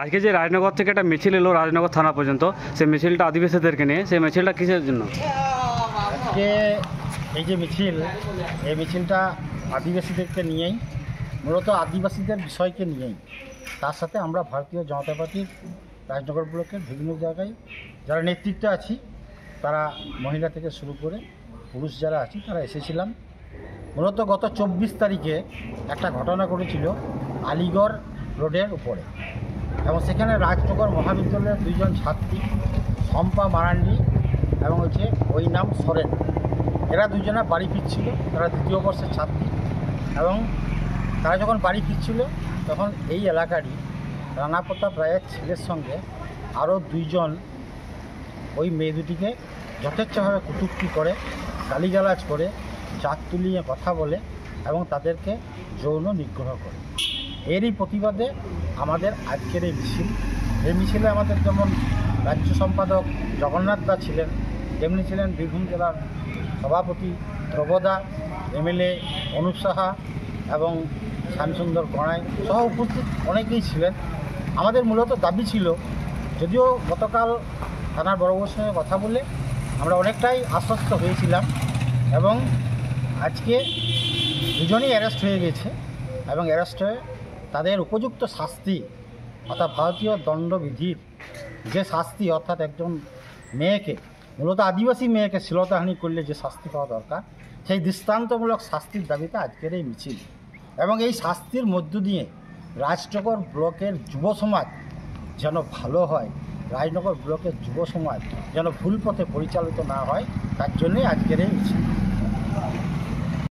আজকে যে রাজনগর থেকে একটা মিছিল এলো রাজনগর থানা পর্যন্ত, সেই মিছিলটা আদিবাসীদেরকে নিয়ে, সেই মিছিলটা কিসের জন্য? আজকে এই যে মিছিল, এই মিছিলটা আদিবাসীদেরকে নিয়েই, মূলত আদিবাসীদের বিষয়কে নিয়েই। তার সাথে আমরা ভারতীয় জনতা পার্টির রাজনগর ব্লকের বিভিন্ন জায়গায় যারা নেতৃত্বে আছি, তারা মহিলা থেকে শুরু করে পুরুষ যারা আছি তারা এসেছিলাম। মূলত গত 24 তারিখে একটা ঘটনা ঘটেছিল আলিগড় রোডের উপরে, এবং সেখানে রাজনগর মহাবিদ্যালয়ের দুইজন ছাত্রী শম্পা মারান্ডি এবং ওই নাম সরেন, এরা দুজনে বাড়ি ফিরছিল। তারা দ্বিতীয় বর্ষের ছাত্রী, এবং তারা যখন বাড়ি ফিরছিল তখন এই এলাকারই রানা প্রতাপ রায়ের ছেলের সঙ্গে আরও দুইজন ওই মেয়ে দুটিকে যথেচ্ছভাবে কটূক্তি করে, গালিগালাজ করে, জাত তুলিয়ে কথা বলে এবং তাদেরকে যৌন নিগ্রহ করে। এরই প্রতিবাদে আমাদের আজকের এই মিছিল। এই মিছিলে আমাদের যেমন রাজ্য সম্পাদক জগন্নাথ দা ছিলেন, তেমনি ছিলেন বীরভূম জেলার সভাপতি ধ্রুবদা, এমএলএ অনুপ সাহা এবং শ্যামসুন্দর গড়াই সহ উপস্থিত অনেকেই ছিলেন। আমাদের মূলত দাবি ছিল, যদিও গতকাল থানার বড়বাবুর সঙ্গে কথা বলে আমরা অনেকটাই আশ্বস্ত হয়েছিলাম, এবং আজকে দুজনেই অ্যারেস্ট হয়ে গেছে, এবং অ্যারেস্ট হয়ে তাদের উপযুক্ত শাস্তি অর্থাৎ ভারতীয় দণ্ডবিধির যে শাস্তি, অর্থাৎ একজন মেয়েকে, মূলত আদিবাসী মেয়েকে শ্লীলতাহানি করলে যে শাস্তি পাওয়া দরকার, সেই দৃষ্টান্তমূলক শাস্তির দাবিতে আজকের এই মিছিল। এবং এই শাস্তির মধ্য দিয়ে রাজনগর ব্লকের যুব সমাজ যেন ভালো হয়, রাজনগর ব্লকের যুব সমাজ যেন ভুল পথে পরিচালিত না হয়, তার জন্যই আজকের এই মিছিল।